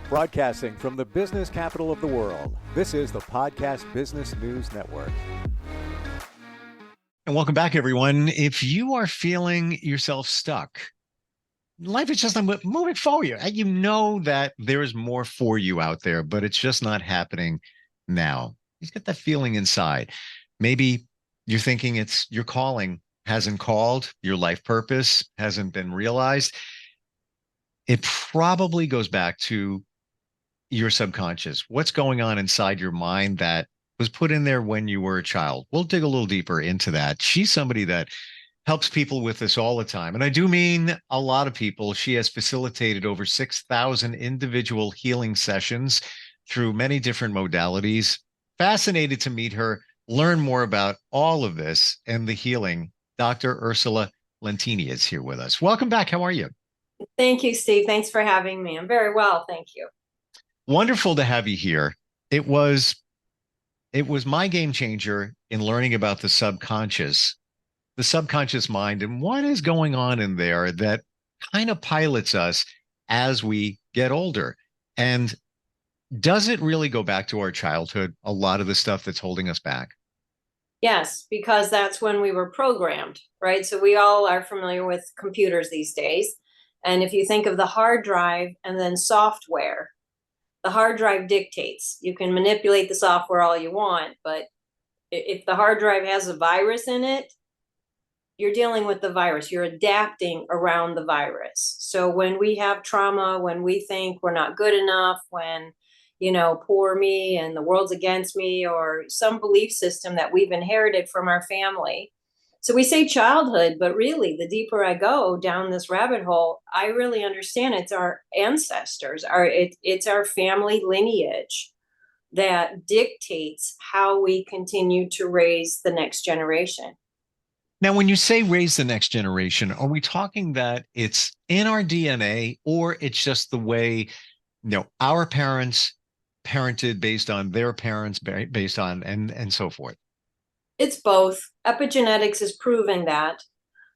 Broadcasting from the business capital of the world, this is the Podcast Business News Network. And welcome back, everyone. If you are feeling yourself stuck, life is just not moving forward. You know that there is more for you out there, but it's just not happening now. You get that feeling inside. Maybe you're thinking it's your calling hasn't called, your life purpose hasn't been realized. It probably goes back to your subconscious. What's going on inside your mind that was put in there when you were a child? We'll dig a little deeper into that. She's somebody that helps people with this all the time. And I do mean a lot of people. She has facilitated over 6,000 individual healing sessions through many different modalities. Fascinated to meet her, learn more about all of this and the healing. Dr. Ursula Lentini is here with us. Welcome back. How are you? Thank you, Steve. Thanks for having me. I'm very well. Thank you. Wonderful to have you here. It was my game changer in learning about the subconscious mind, and what is going on in there that kind of pilots us as we get older. And does it really go back to our childhood, a lot of the stuff that's holding us back? Yes, because that's when we were programmed, right? So we all are familiar with computers these days. And if you think of the hard drive and then software, the hard drive dictates. You can manipulate the software all you want, but if the hard drive has a virus in it, you're dealing with the virus. You're adapting around the virus. So when we have trauma, when we think we're not good enough, when, poor me and the world's against me, or some belief system that we've inherited from our family. So we say childhood, but really the deeper I go down this rabbit hole, I really understand it's our ancestors, it's our family lineage that dictates how we continue to raise the next generation. Now, when you say raise the next generation, are we talking that it's in our DNA, or it's just the way, our parents parented based on their parents, based on, and so forth? It's both. Epigenetics is proving that.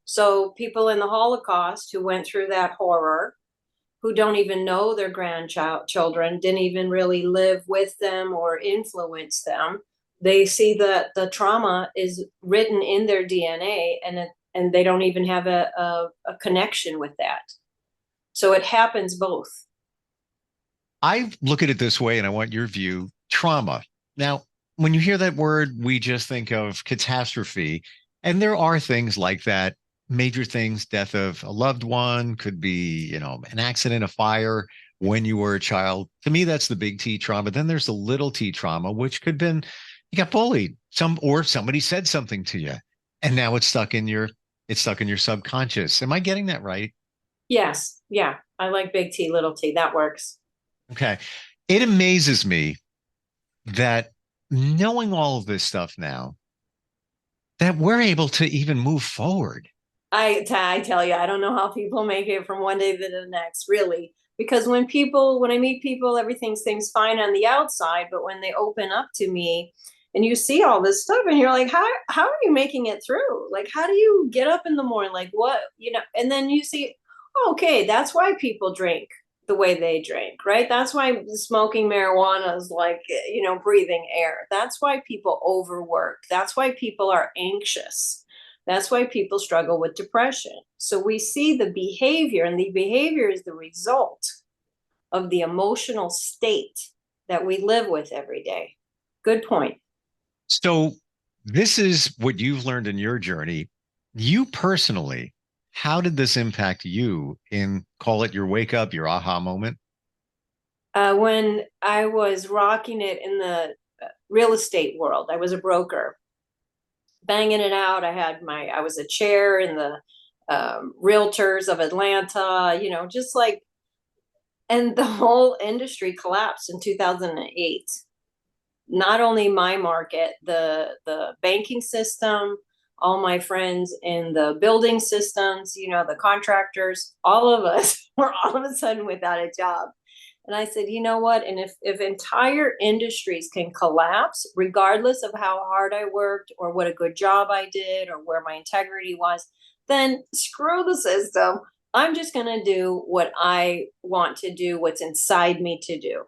So people in the Holocaust who went through that horror, who don't even know their grandchildren, didn't even really live with them or influence them, they see that the trauma is written in their DNA, and they don't even have a connection with that. So it happens both. I look at it this way, and I want your view. Trauma. Now, when you hear that word, we just think of catastrophe. And there are things like that, major things, death of a loved one, could be, an accident, a fire when you were a child. To me, that's the big T trauma. Then there's the little T trauma, which could have been you got bullied, or somebody said something to you, and now it's stuck in your subconscious. Am I getting that right? Yes. Yeah. I like big T, little T. That works. Okay. It amazes me that knowing all of this stuff now, that we're able to even move forward. I tell you, I don't know how people make it from one day to the next, really. Because when I meet people, everything seems fine on the outside, but when they open up to me and you see all this stuff and you're like, how are you making it through? Like, how do you get up in the morning? Like, what, and then you see, okay, that's why people drink the way they drink, right? That's why smoking marijuana is like, breathing air. That's why people overwork. That's why people are anxious. That's why people struggle with depression. So we see the behavior, and the behavior is the result of the emotional state that we live with every day. Good point. So this is what you've learned in your journey. You personally, how did this impact you in, call it your wake up, your aha moment? When I was rocking it in the real estate world, I was a broker, banging it out. I was a chair in the realtors of Atlanta, just like, and the whole industry collapsed in 2008. Not only my market, the banking system, all my friends in the building systems, the contractors, all of us were all of a sudden without a job. And I said, you know what? And if entire industries can collapse, regardless of how hard I worked or what a good job I did or where my integrity was, then screw the system. I'm just going to do what I want to do, what's inside me to do.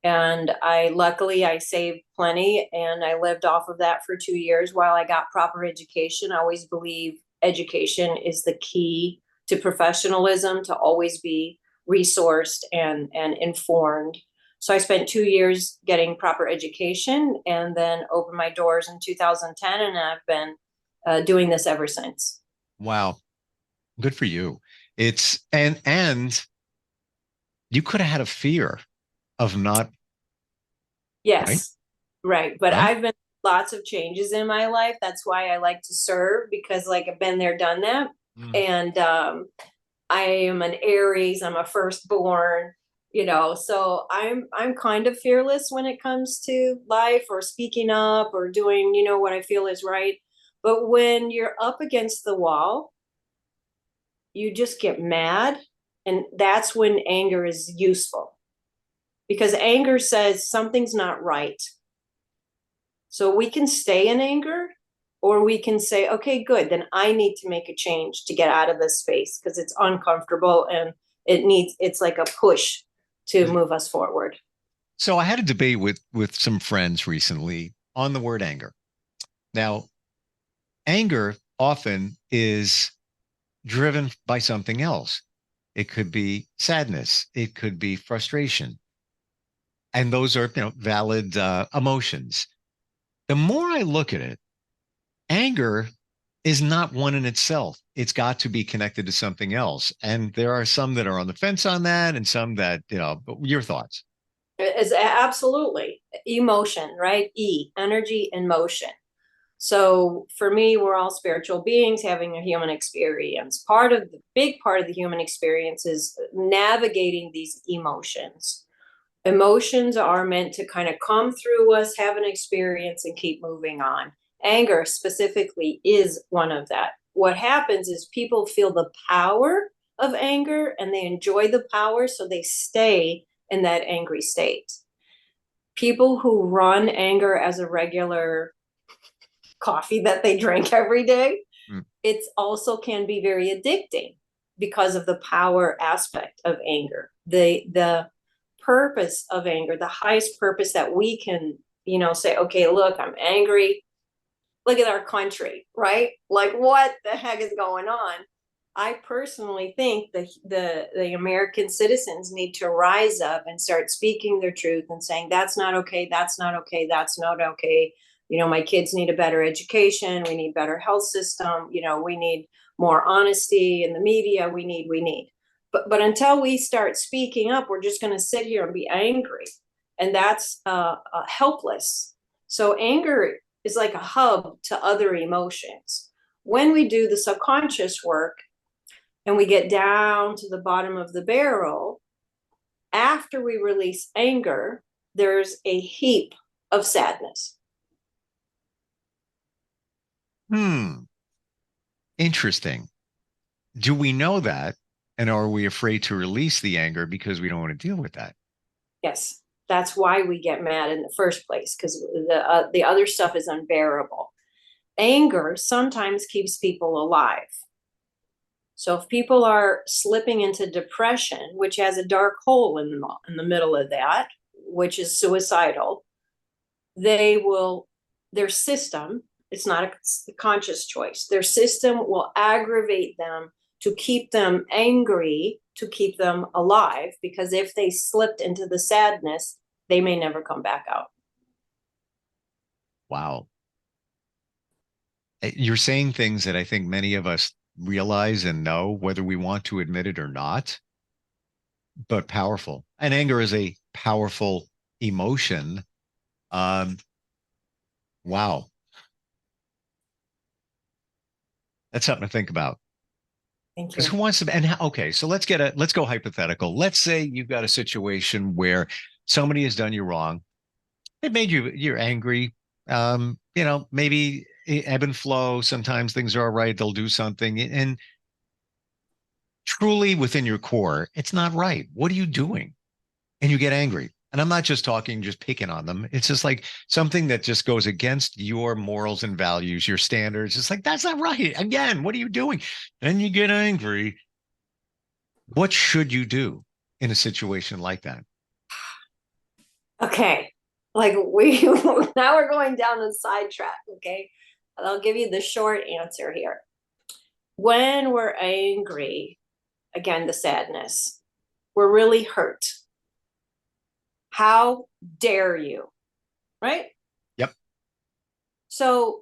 And luckily I saved plenty and I lived off of that for 2 years while I got proper education. I always believe education is the key to professionalism, to always be resourced and informed. So I spent 2 years getting proper education and then opened my doors in 2010, and I've been doing this ever since. Wow. Good for you. And you could have had a fear of not, Yes, right. But right? I've been lots of changes in my life. That's why I like to serve, because like I've been there, done that. Mm. And I am an Aries. I'm a firstborn, so I'm kind of fearless when it comes to life or speaking up or doing, what I feel is right. But when you're up against the wall, you just get mad, and that's when anger is useful, because anger says something's not right. So we can stay in anger, or we can say, okay, good, then I need to make a change to get out of this space because it's uncomfortable and it's like a push to move us forward. So I had a debate with some friends recently on the word anger. Now, anger often is driven by something else. It could be sadness. It could be frustration. And those are, valid emotions. The more I look at it, anger is not one in itself. It's got to be connected to something else. And there are some that are on the fence on that and some that, your thoughts. It's absolutely emotion, right? Energy and motion. So for me, we're all spiritual beings having a human experience. Big part of the human experience is navigating these emotions. Emotions are meant to kind of come through us, have an experience, and keep moving on. Anger specifically is one of that. What happens is people feel the power of anger and they enjoy the power, so they stay in that angry state. People who run anger as a regular coffee that they drink every day, it also can be very addicting because of the power aspect of anger. The purpose of anger, the highest purpose that we can, say, okay, look, I'm angry. Look at our country, right? Like, what the heck is going on? I personally think the American citizens need to rise up and start speaking their truth and saying, that's not okay, that's not okay, that's not okay. My kids need a better education. We need better health system. We need more honesty in the media. We need. But until we start speaking up, we're just going to sit here and be angry. And that's helpless. So anger is like a hub to other emotions. When we do the subconscious work and we get down to the bottom of the barrel, after we release anger, there's a heap of sadness. Interesting. Do we know that? And are we afraid to release the anger because we don't want to deal with that? Yes. That's why we get mad in the first place, because the other stuff is unbearable. Anger sometimes keeps people alive. So if people are slipping into depression, which has a dark hole in the middle of that, which is suicidal, their system, it's not a conscious choice, their system will aggravate them to keep them angry, to keep them alive, because if they slipped into the sadness, they may never come back out. Wow. You're saying things that I think many of us realize and know, whether we want to admit it or not, but powerful. And anger is a powerful emotion. Wow. That's something to think about. Thank Because you. who wants to, and okay, so let's go hypothetical. Let's say you've got a situation where somebody has done you wrong. It made you're angry. Maybe ebb and flow. Sometimes things are all right. They'll do something. And truly within your core, it's not right. What are you doing? And you get angry. And I'm not just picking on them. It's just like something that just goes against your morals and values, your standards. It's like, that's not right. Again, what are you doing? And you get angry. What should you do in a situation like that? Okay. Like we now we're going down the sidetrack. Okay. I'll give you the short answer here. When we're angry, again, the sadness, we're really hurt. How dare you? Right? Yep. So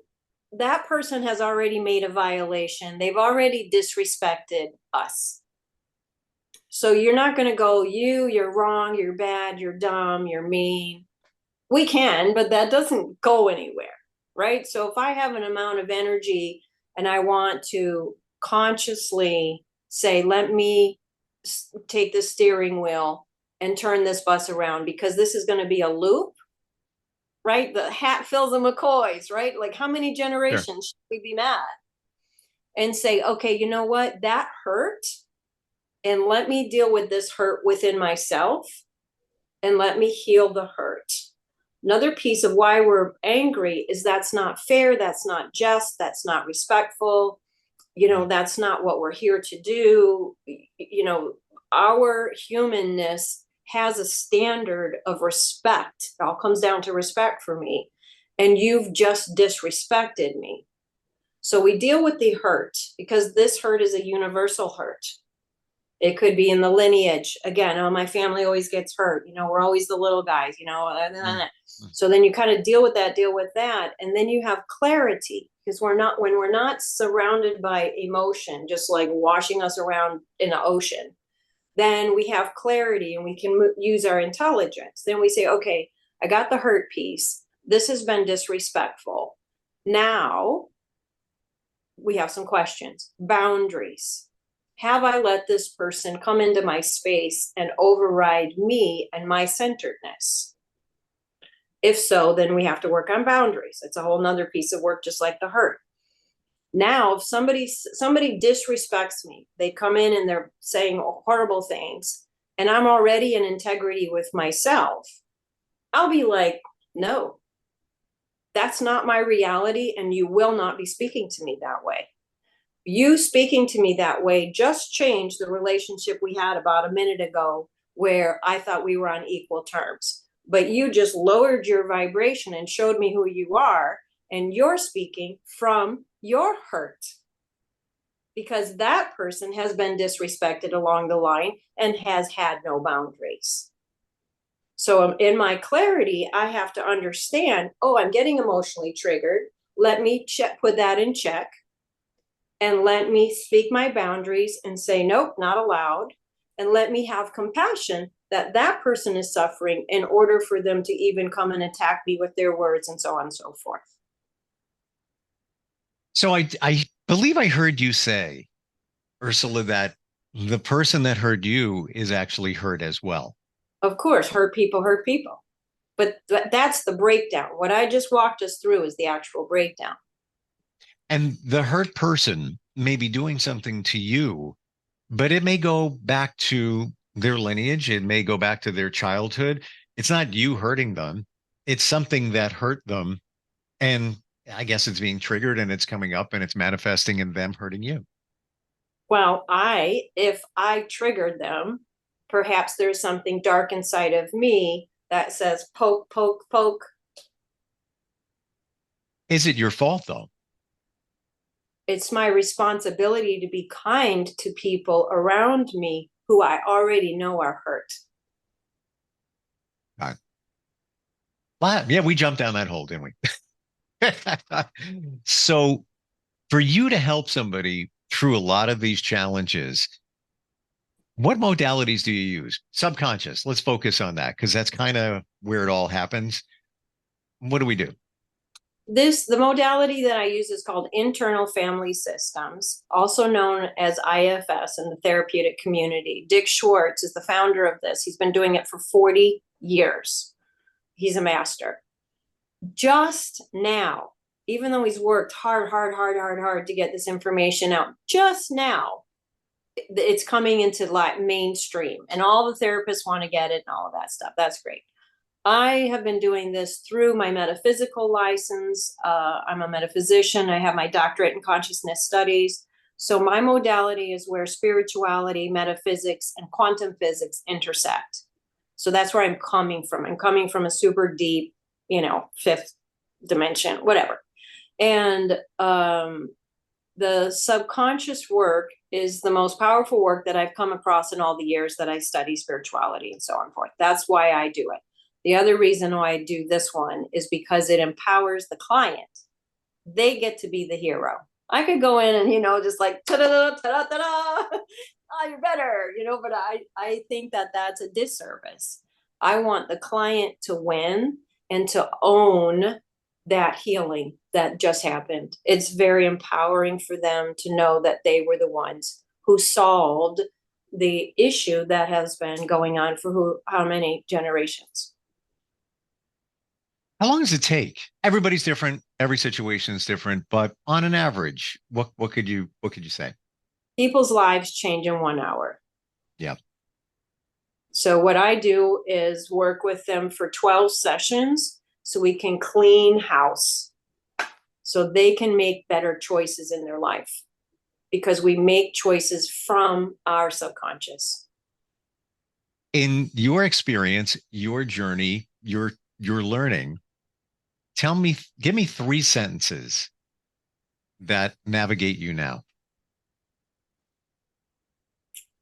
that person has already made a violation. They've already disrespected us. So you're not going to go, you're wrong, you're bad, you're dumb, you're mean. We can, but that doesn't go anywhere, right? So if I have an amount of energy and I want to consciously say, let me take the steering wheel and turn this bus around because this is going to be a loop, right? The Hatfields and McCoys, right? Like how many Sure. generations should we be mad? And say, okay, you know what? That hurt. And let me deal with this hurt within myself and let me heal the hurt. Another piece of why we're angry is that's not fair, that's not just, that's not respectful. That's not what we're here to do. Our humanness has a standard of respect. It all comes down to respect for me. And you've just disrespected me. So we deal with the hurt because this hurt is a universal hurt. It could be in the lineage. Again, oh, my family always gets hurt. We're always the little guys, So then you kind of deal with that. And then you have clarity because when we're not surrounded by emotion, just like washing us around in an ocean, then we have clarity and we can use our intelligence. Then we say, okay, I got the hurt piece. This has been disrespectful. Now we have some questions. Boundaries. Have I let this person come into my space and override me and my centeredness? If so, then we have to work on boundaries. It's a whole nother piece of work, just like the hurt. Now, if somebody disrespects me, they come in and they're saying horrible things, and I'm already in integrity with myself, I'll be like, no, that's not my reality, and you will not be speaking to me that way. You speaking to me that way just changed the relationship we had about a minute ago where I thought we were on equal terms. But you just lowered your vibration and showed me who you are, and you're speaking from your hurt because that person has been disrespected along the line and has had no boundaries. So in my clarity, I have to understand, I'm getting emotionally triggered. Let me put that in check. And let me speak my boundaries and say, nope, not allowed. And let me have compassion that that person is suffering in order for them to even come and attack me with their words and so on and so forth. So I believe I heard you say, Ursula, that the person that hurt you is actually hurt as well. Of course, hurt people hurt people. But that's the breakdown. What I just walked us through is the actual breakdown. And the hurt person may be doing something to you, but it may go back to their lineage. It may go back to their childhood. It's not you hurting them. It's something that hurt them. And I guess it's being triggered and it's coming up and it's manifesting in them hurting you. Well, if I triggered them, perhaps there's something dark inside of me that says poke, poke, poke. Is it your fault though? It's my responsibility to be kind to people around me who I already know are hurt. Yeah, we jumped down that hole, didn't we? So for you to help somebody through a lot of these challenges, what modalities do you use? Subconscious. Let's focus on that because that's kind of where it all happens. What do we do? The modality that I use is called internal family systems, also known as IFS in the therapeutic community. Dick Schwartz is the founder of this. He's been doing it for 40 years. He's a master. Just now, even though he's worked hard to get this information out, just now, it's coming into mainstream and all the therapists want to get it and all of that stuff. That's great. I have been doing this through my metaphysical license. I'm a metaphysician. I have my doctorate in consciousness studies. So my modality is where spirituality, metaphysics, and quantum physics intersect. So that's where I'm coming from. I'm coming from a super deep, fifth dimension, whatever. And the subconscious work is the most powerful work that I've come across in all the years that I study spirituality and so on and forth. That's why I do it. The other reason why I do this one is because it empowers the client. They get to be the hero. I could go in and, just like, ta-da, ta-da, ta-da, oh, you're better, but I think that that's a disservice. I want the client to win and to own that healing that just happened. It's very empowering for them to know that they were the ones who solved the issue that has been going on for how many generations. How long does it take? Everybody's different. Every situation is different, but on an average, what could you say? People's lives change in 1 hour. Yeah. So what I do is work with them for 12 sessions so we can clean house so they can make better choices in their life, because we make choices from our subconscious. In your experience, your journey, your learning, give me 3 sentences that navigate you now.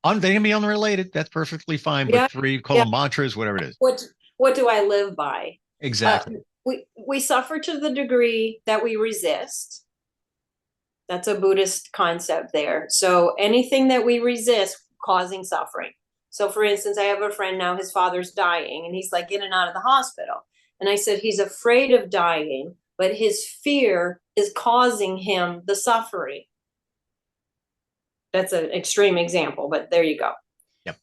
They can be unrelated. That's perfectly fine. Yeah, But 3, call them mantras, whatever it is. What do I live by? Exactly. We suffer to the degree that we resist. That's a Buddhist concept there. So anything that we resist causing suffering. So for instance, I have a friend now, his father's dying and he's like in and out of the hospital. And I said, he's afraid of dying, but his fear is causing him the suffering. That's an extreme example, but there you go. Yep.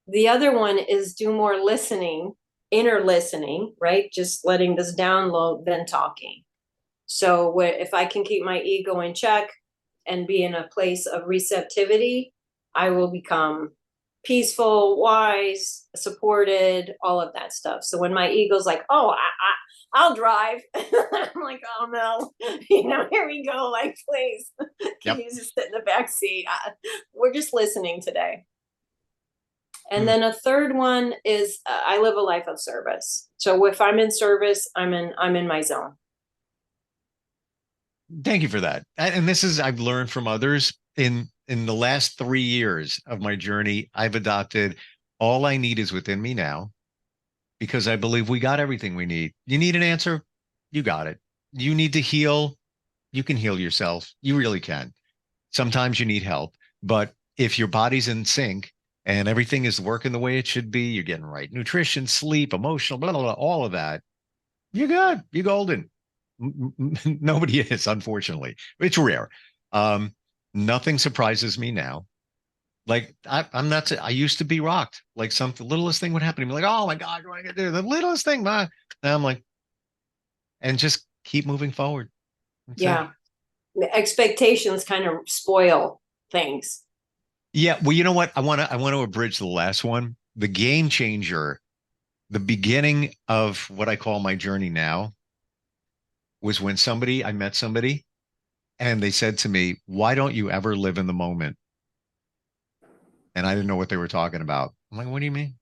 The other one is do more listening, inner listening, right? Just letting this download than talking. So if I can keep my ego in check and be in a place of receptivity, I will become peaceful, wise, supported, all of that stuff. So when my ego's like, oh, I'll drive, I'm like, oh no, here we go. Like, please, can you just sit in the back seat? We're just listening today. And then a third one is I live a life of service. So if I'm in service, I'm in my zone. Thank you for that. And this is, I've learned from others in the last 3 years of my journey. I've adopted all I need is within me now, because I believe we got everything we need. You need an answer, you got it. You need to heal, you can heal yourself. You really can. Sometimes you need help, but if your body's in sync and everything is working the way it should be, you're getting right nutrition, sleep, emotional, blah, blah, blah, all of that, you're good. You're golden. Nobody is, unfortunately. It's rare. Nothing surprises me now. Like I'm not. I used to be rocked. Like the littlest thing would happen to me. Like, oh my God, what am I gonna do? The littlest thing, man. Now I'm like, and just keep moving forward. Yeah, the expectations kind of spoil things. Yeah. Well, you know what? I want to abridge the last one. The game changer, the beginning of what I call my journey now, was when I met somebody and they said to me, why don't you ever live in the moment? And I didn't know what they were talking about. I'm like, what do you mean?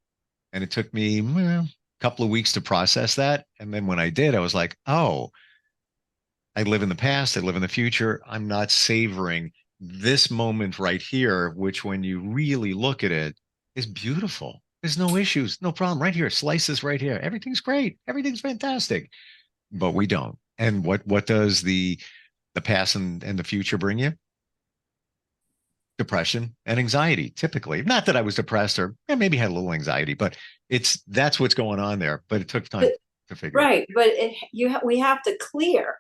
And it took me a couple of weeks to process that. And then when I did, I was like, oh, I live in the past. I live in the future. I'm not savoring this moment right here, which when you really look at it is beautiful. There's no issues, no problem right here. Slices right here. Everything's great. Everything's fantastic. But we don't. And what does the past and the future bring you? Depression and anxiety, typically. Not that I was depressed or maybe had a little anxiety, but that's what's going on there. But it took time to figure out. Right. But we have to clear,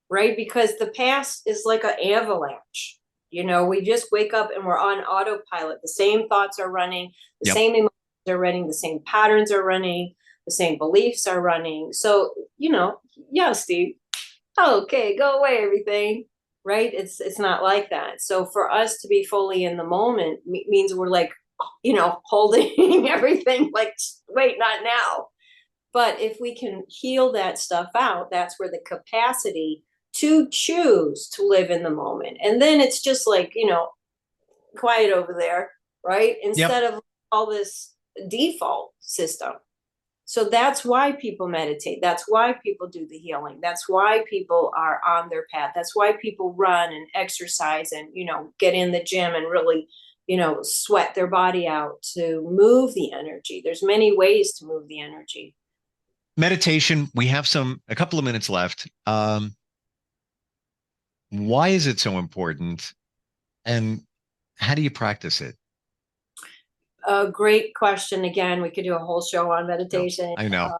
right? Because the past is like an avalanche. We just wake up and we're on autopilot. The same thoughts are running, the same emotions are running, the same patterns are running, the same beliefs are running. So, yeah, Steve, okay, go away, everything. Right? It's not like that. So for us to be fully in the moment means we're like, holding everything like, wait, not now. But if we can heal that stuff out, that's where the capacity to choose to live in the moment. And then it's just like, quiet over there, right? Yep. Instead of all this default system. So that's why people meditate. That's why people do the healing. That's why people are on their path. That's why people run and exercise and, get in the gym and really, sweat their body out to move the energy. There's many ways to move the energy. Meditation. We have a couple of minutes left. Why is it so important? And how do you practice it? A great question. Again, we could do a whole show on meditation. I know.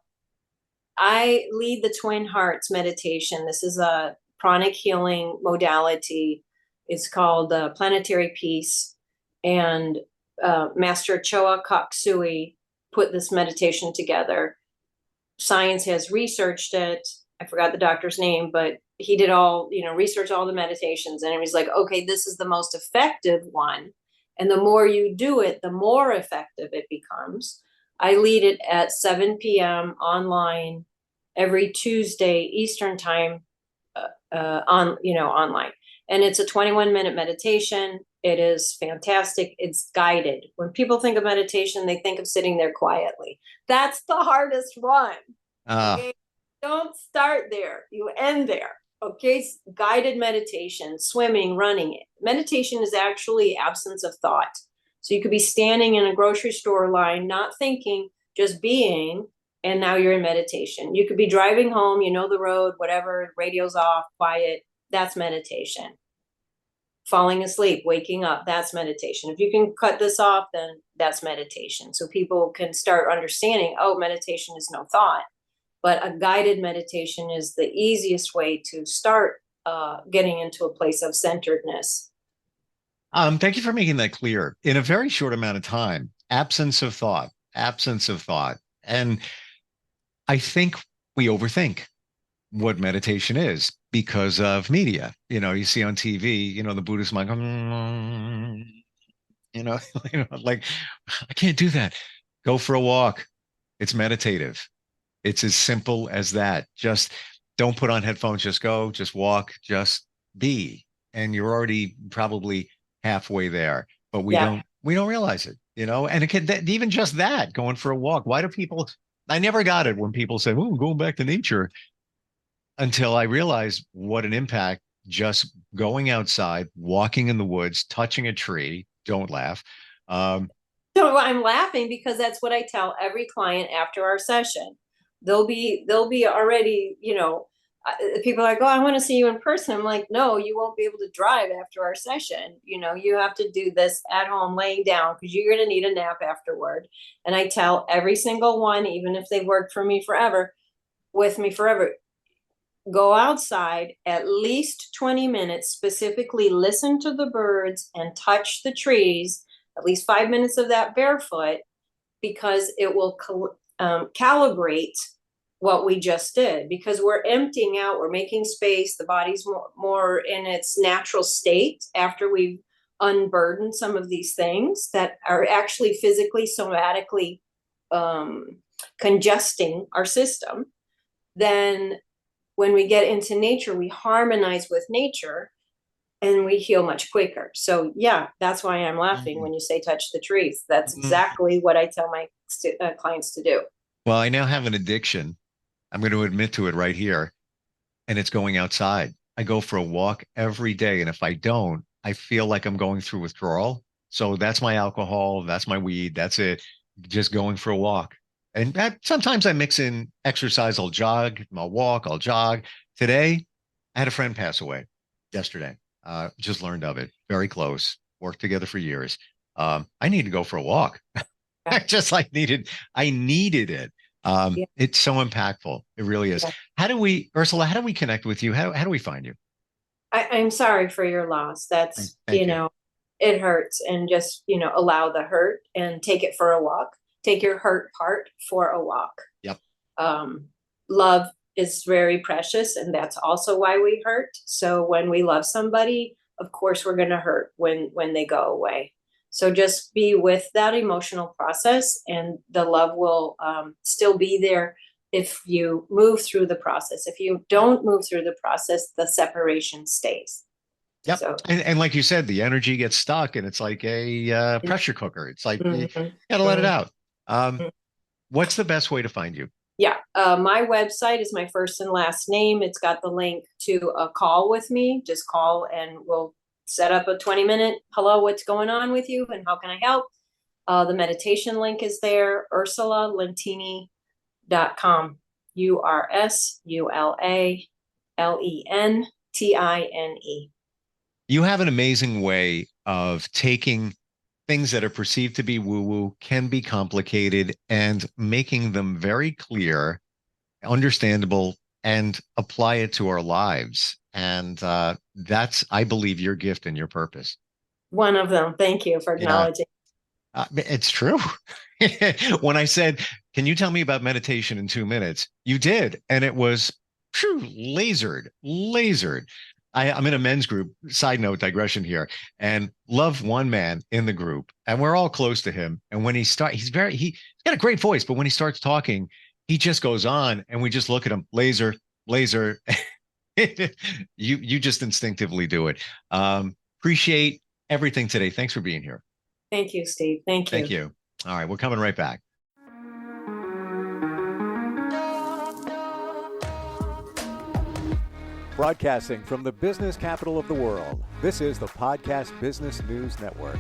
I lead the Twin Hearts meditation. This is a pranic healing modality. It's called Planetary Peace. And Master Choa Kok Sui put this meditation together. Science has researched it. I forgot the doctor's name, but he did research all the meditations. And it was like, okay, this is the most effective one. And the more you do it, the more effective it becomes. I lead it at 7 p.m. online every Tuesday Eastern time online. And it's a 21-minute meditation. It is fantastic. It's guided. When people think of meditation, they think of sitting there quietly. That's the hardest one. Okay? Don't start there. You end there. Okay, guided meditation, swimming, running. Meditation is actually absence of thought. So you could be standing in a grocery store line, not thinking, just being, and now you're in meditation. You could be driving home, the road, whatever, radio's off, quiet. That's meditation. Falling asleep, waking up, that's meditation. If you can cut this off, then that's meditation. So people can start understanding, meditation is no thought. But a guided meditation is the easiest way to start getting into a place of centeredness. Thank you for making that clear. In a very short amount of time, absence of thought. And I think we overthink what meditation is because of media. You see on TV, the Buddhist monk, like, I can't do that. Go for a walk. It's meditative. It's as simple as that. Just don't put on headphones. Just go, just walk, just be. And you're already probably halfway there, but we don't realize it, and it can, even just that, going for a walk. Why do people, I never got it when people say, oh, going back to nature, until I realized what an impact just going outside, walking in the woods, touching a tree. Don't laugh. So I'm laughing because that's what I tell every client after our session. They'll be already, people are like, oh, I want to see you in person. I'm like, no, you won't be able to drive after our session. You have to do this at home, laying down, because you're going to need a nap afterward. And I tell every single one, even if they've worked with me forever, go outside at least 20 minutes, specifically listen to the birds and touch the trees, at least 5 minutes of that barefoot, because it will calibrate what we just did, because we're emptying out, we're making space, the body's more in its natural state after we've unburdened some of these things that are actually physically, somatically congesting our system. Then when we get into nature, we harmonize with nature and we heal much quicker. So yeah, that's why I'm laughing when you say touch the trees. That's exactly what I tell my clients to do. Well, I now have an addiction. I'm going to admit to it right here. And it's going outside. I go for a walk every day. And if I don't, I feel like I'm going through withdrawal. So that's my alcohol. That's my weed. That's it. Just going for a walk. And sometimes I mix in exercise. I'll jog, I'll walk, I'll jog. Today, I had a friend pass away yesterday. Just learned of it. Very close. Worked together for years. I need to go for a walk. I needed it. It's so impactful. It really is. Yeah. Ursula, how do we connect with you? How do we find you? I'm sorry for your loss. That's, Thank you. It hurts, and just, allow the hurt and take it for a walk. Take your hurt part for a walk. Yep. Love is very precious, and that's also why we hurt. So when we love somebody, of course, we're going to hurt when they go away. So just be with that emotional process, and the love will still be there. if you move through the process. If you don't move through the process, the separation stays. Yep. So, And like you said, the energy gets stuck and it's like a pressure cooker. It's like you gotta let it out. What's the best way to find you? yeah, my website is my first and last name. It's got the link to a call with me. Just call and we'll set up a 20-minute, hello, what's going on with you and how can I help? The meditation link is there, UrsulaLentini.com, UrsulaLentine. You have an amazing way of taking things that are perceived to be woo-woo, can be complicated, and making them very clear, understandable, and apply it to our lives. And that's, I believe, your gift and your purpose. One of them. Thank you for acknowledging. It's true. When I said, can you tell me about meditation in 2 minutes? You did. And it was lasered. I'm in a men's group, side note, digression here, and love one man in the group. And we're all close to him. And when he's got a great voice, but when he starts talking, he just goes on and we just look at him, laser. You just instinctively do it. Appreciate everything today. Thanks for being here. Thank you, Steve. Thank you. Thank you. All right, we're coming right back. Broadcasting from the business capital of the world, this is the Podcast Business News Network.